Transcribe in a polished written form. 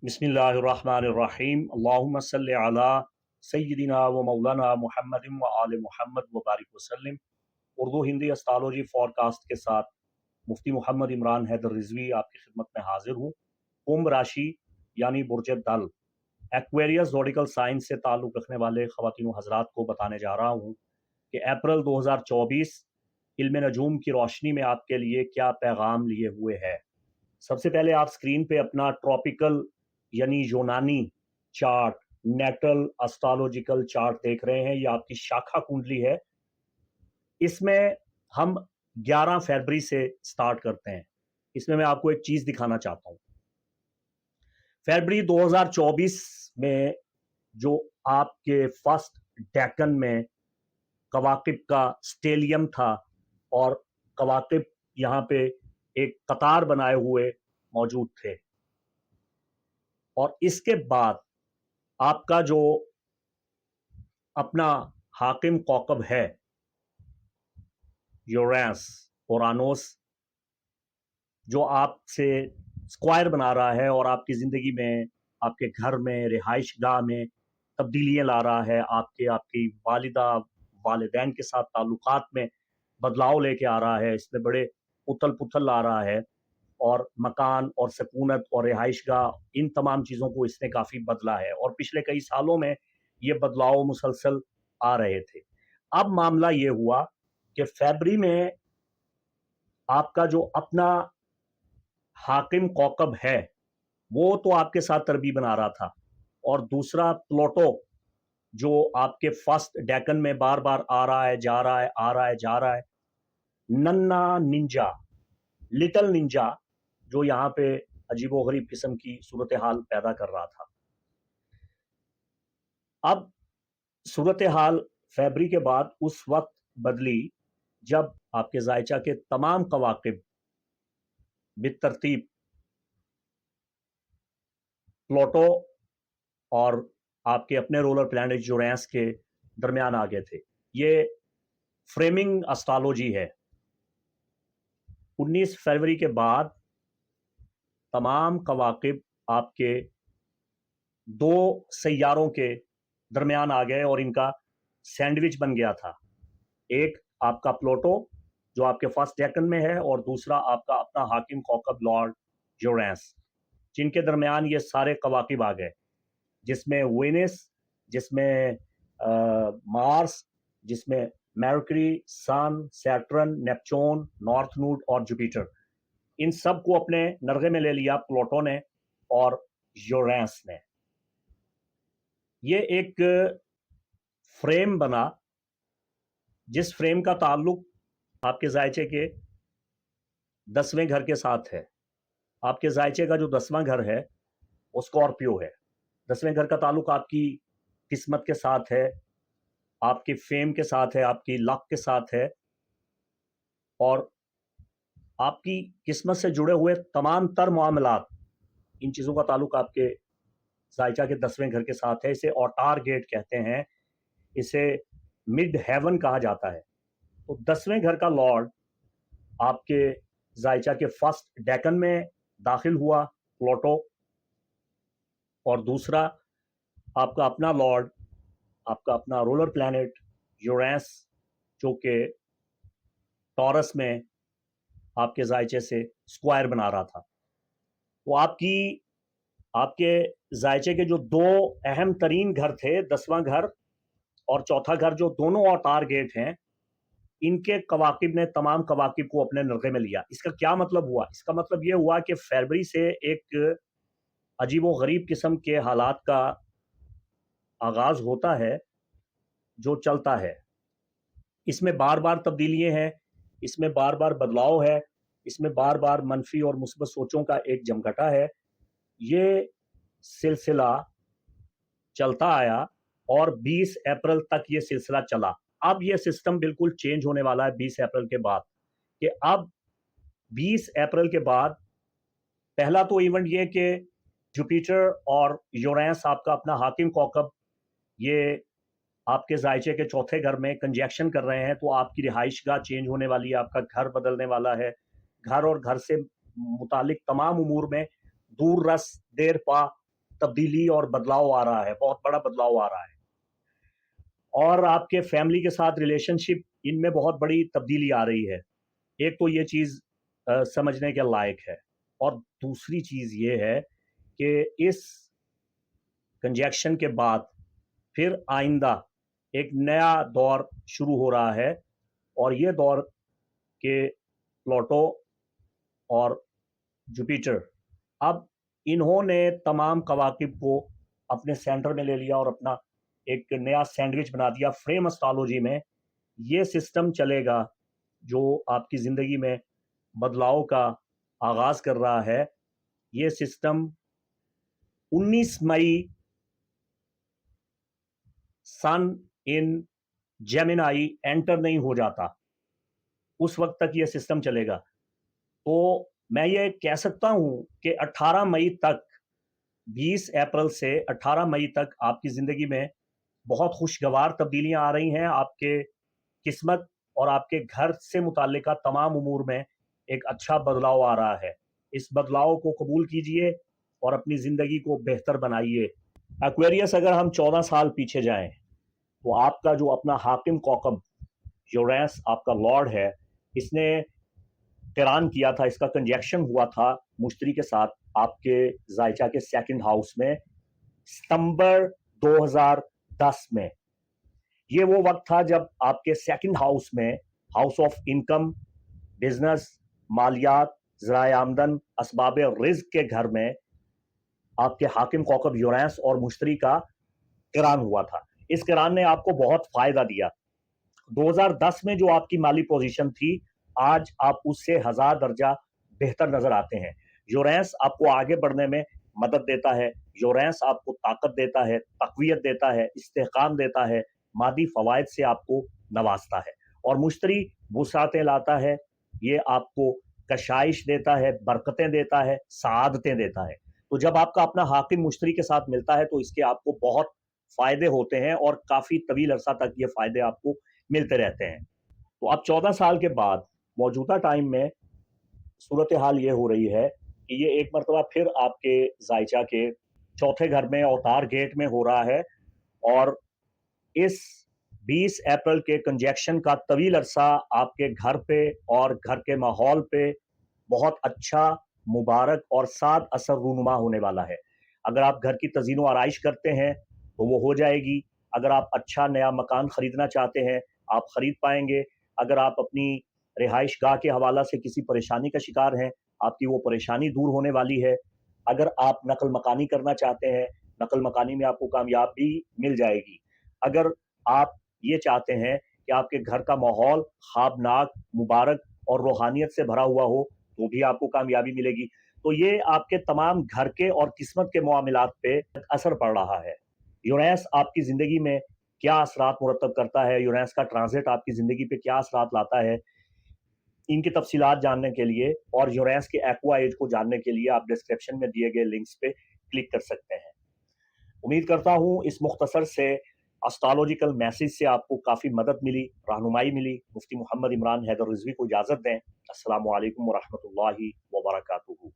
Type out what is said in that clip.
बिस्मिल्लाहिर्रहमानिर्रहीम अल्लाहुम्मा सल्लि अला सय्यिदिना व मौलाना मुहम्मद व आले मुहम्मद व बारिक वसल्लम। उर्दू हिंदी एस्ट्रोलॉजी फॉरकास्ट के साथ मुफ्ती मोहम्मद इमरान हैदर रिजवी आपकी खिदमत में हाजिर हूँ। कुंभ राशि यानी बुर्ज दल एक्वेरियस ज़ोडिकल साइन से ताल्लुक़ रखने वाले ख़वातीन व हज़रात को बताने जा रहा हूँ कि अप्रैल 2024 इल्म नजूम की रोशनी में आपके लिए क्या पैगाम लिए हुए है। सबसे पहले आप स्क्रीन पे अपना ट्रॉपिकल यानी यूनानी चार्ट, नेटल एस्ट्रोलॉजिकल चार्ट देख रहे हैं। ये आपकी शाखा कुंडली है। इसमें हम 11 फरवरी से स्टार्ट करते हैं। इसमें मैं आपको एक चीज दिखाना चाहता हूं। फरवरी 2024 में जो आपके फर्स्ट डेकन में कवाकिब का स्टेलियम था और कवाकिब यहाँ पे एक कतार बनाए हुए मौजूद थे, और इसके बाद आपका जो अपना हाकिम कौकब है यूरेनस ओरानोस, जो आपसे स्क्वायर बना रहा है और आपकी ज़िंदगी में, आपके घर में, रिहाइश गाह में तब्दीलियाँ ला रहा है। आपकी वालिदा वालिदैन के साथ ताल्लुकात में बदलाव लेके आ रहा है। इसमें बड़े उथल पुथल ला रहा है और मकान और सकूनत और रिहाइश गाह, इन तमाम चीज़ों को इसने काफ़ी बदला है और पिछले कई सालों में ये बदलाव मुसलसल आ रहे थे। अब मामला ये हुआ कि फरवरी में आपका जो अपना हाकिम कौकब है वो तो आपके साथ तरबीब बना रहा था, और दूसरा प्लूटो जो आपके फर्स्ट डेकन में बार बार आ रहा है, जा रहा है, आ रहा है, जा रहा है। नन्ना निंजा, लिटिल निंजा, जो यहाँ पे अजीबोगरीब किस्म की सूरत हाल पैदा कर रहा था। अब सूरत हाल फरवरी के बाद उस वक्त बदली जब आपके जायचा के तमाम कवाकिब बितरतीब प्लूटो और आपके अपने रोलर प्लैनेट यूरेनस के दरमियान आ गए थे। ये फ्रेमिंग एस्ट्रोलॉजी है। 19 फरवरी के बाद तमाम कवाकिब आपके दो सैयारों के दरमियान आ गए और इनका सैंडविच बन गया था। एक आपका प्लूटो जो आपके फर्स्ट डेकन में है, और दूसरा आपका अपना हाकिम कौकब लॉर्ड यूरेनस, जिनके दरमियान ये सारे कवाकिब आ गए, जिसमें वेनस, जिसमें मार्स, जिसमें मरकरी, सन, सैटर्न, नेपच्यून, नॉर्थ नोड और जुपिटर। इन सब को अपने नरगे में ले लिया प्लूटो ने और यूरेनस ने। ये एक फ्रेम बना जिस फ्रेम का ताल्लुक आपके जायचे के 10वें घर के साथ है। आपके जायचे का जो 10वां घर है वो स्कॉर्पियो है। 10वें घर का ताल्लुक आपकी किस्मत के साथ है, आपकी फेम के साथ है, आपकी लक के साथ है, और आपकी किस्मत से जुड़े हुए तमाम तर मामलात, इन चीज़ों का ताल्लुक आपके जायचा के 10वें घर के साथ है। इसे औटार गेट कहते हैं, इसे मिड हेवन कहा जाता है। तो 10वें घर का लॉर्ड आपके जायचा के फर्स्ट डेकन में दाखिल हुआ प्लूटो, और दूसरा आपका अपना लॉर्ड, आपका अपना रोलर प्लैनेट यूरेनस, जो कि टॉरस में आपके जायचे से स्क्वायर बना रहा था। तो आपके जायचे के जो दो अहम तरीन घर थे, 10वां घर और चौथा घर, जो दोनों औटार गेट हैं, इनके कवाकिब ने तमाम कवाकिब को अपने नरगे में लिया। इसका क्या मतलब हुआ? इसका मतलब ये हुआ कि फरवरी से एक अजीब व गरीब किस्म के हालात का आगाज होता है जो चलता है। इसमें बार बार तब्दीलियां हैं, इसमें बार बार बदलाव है, इसमें बार बार मनफी और मुस्बत सोचों का एक जमघटा है। ये सिलसिला चलता आया और 20 अप्रैल तक ये सिलसिला चला। अब ये सिस्टम बिल्कुल चेंज होने वाला है 20 अप्रैल के बाद, कि अब 20 अप्रैल के बाद पहला तो इवेंट ये कि जुपिटर और यूरेनस, आपका अपना हाकिम कौकब, ये आपके जायचे के चौथे घर में कंजैक्शन कर रहे हैं। तो आपकी रिहाइश गाह चेंज होने वाली है, आपका घर बदलने वाला है। घर और घर से मुतालिक तमाम उमूर में दूर रस देर पा तब्दीली और बदलाव आ रहा है, बहुत बड़ा बदलाव आ रहा है। और आपके फैमिली के साथ रिलेशनशिप, इनमें बहुत बड़ी तब्दीली आ रही है। एक तो ये चीज़ समझने के लायक है, और दूसरी चीज़ ये है कि इस कंजक्शन के बाद फिर आइंदा एक नया दौर शुरू हो रहा है, और ये दौर के प्लूटो और जुपिटर, अब इन्होंने तमाम कवाकिब को अपने सेंटर में ले लिया और अपना एक नया सैंडविच बना दिया। फ्रेम एस्ट्रोलॉजी में ये सिस्टम चलेगा जो आपकी ज़िंदगी में बदलाव का आगाज़ कर रहा है। ये सिस्टम 19 मई सन इन जेमिनाई एंटर नहीं हो जाता, उस वक्त तक ये सिस्टम चलेगा। तो मैं ये कह सकता हूं कि 18 मई तक, 20 अप्रैल से 18 मई तक आपकी ज़िंदगी में बहुत खुशगवार तब्दीलियां आ रही हैं। आपके किस्मत और आपके घर से मुताल्लिका तमाम उमूर में एक अच्छा बदलाव आ रहा है। इस बदलाव को कबूल कीजिए और अपनी ज़िंदगी को बेहतर बनाइए। एक्वेरियस, अगर हम 14 साल पीछे जाएं तो आपका जो अपना हाकिम कौकब यूरेनस आपका लॉर्ड है, इसने क़िरान किया था, इसका कंजक्शन हुआ था मुश्तरी के साथ आपके ज़ायचा के सेकंड हाउस में सितंबर 2010 में। ये वो वक्त था जब आपके सेकंड हाउस में, हाउस ऑफ इनकम, बिजनेस, मालियात, ज़राए आमदन, असबाब रिज़्क के घर में आपके हाकिम कौकब यूरेनस और मुश्तरी का क़िरान हुआ था। इस क़िरान ने आपको बहुत फ़ायदा दिया। 2010 में जो आपकी माली पोजीशन थी, आज आप उससे 1000 दर्जा बेहतर नजर आते हैं। यूरेनस आपको आगे बढ़ने में मदद देता है, यूरेनस आपको ताकत देता है, तक़वियत देता है, इस्तेहकाम देता है, मादी फवायद से आपको नवाजता है। और मुश्तरी वुसाअतें लाता है, ये आपको कशाइश देता है, बरकतें देता है, सआदतें देता है। तो जब आपका अपना हाकिम मुश्तरी के साथ मिलता है तो इसके आपको बहुत फ़ायदे होते हैं, और काफ़ी तवील अरसा तक ये फ़ायदे आपको मिलते रहते हैं। तो अब 14 साल के बाद मौजूदा टाइम में सूरत हाल ये हो रही है कि ये एक मरतबा फिर आपके ज़ायचा के चौथे घर में अवतार गेट में हो रहा है, और इस 20 अप्रैल के कंजक्शन का तवील अरसा आपके घर पे और घर के माहौल पे बहुत अच्छा, मुबारक और साद असर रूनुमा होने वाला है। अगर आप घर की तज़ीनो आराइश करते हैं तो वो हो जाएगी। अगर आप अच्छा नया मकान ख़रीदना चाहते हैं, आप ख़रीद पाएंगे। अगर आप अपनी रिहाइश गाह के हवाला से किसी परेशानी का शिकार हैं, आपकी वो परेशानी दूर होने वाली है। अगर आप नकल मकानी करना चाहते हैं, नकल मकानी में आपको कामयाबी मिल जाएगी। अगर आप ये चाहते हैं कि आपके घर का माहौल ख्वाबनाक, मुबारक और रूहानियत से भरा हुआ हो, तो भी आपको कामयाबी मिलेगी। तो ये आपके तमाम घर के और किस्मत के मामलात पे असर पड़ रहा है। यूरेनस आपकी ज़िंदगी में क्या असरात मुरतब करता है, यूरेनस का ट्रांजिट आपकी ज़िंदगी पे क्या असरात लाता है, इनकी तफसीलात जानने के लिए और यूरेनस के एक्वा एज को जानने के लिए आप डिस्क्रिप्शन में दिए गए लिंक्स पे क्लिक कर सकते हैं। उम्मीद करता हूँ इस मुख्तसर से एस्ट्रोलॉजिकल मैसेज से आपको काफ़ी मदद मिली, रहनुमाई मिली। मुफ्ती मोहम्मद इमरान हैदर रिजवी को इजाज़त दें। अस्सलामु अलैकुम व रहमतुल्लाहि व बरकातुहू।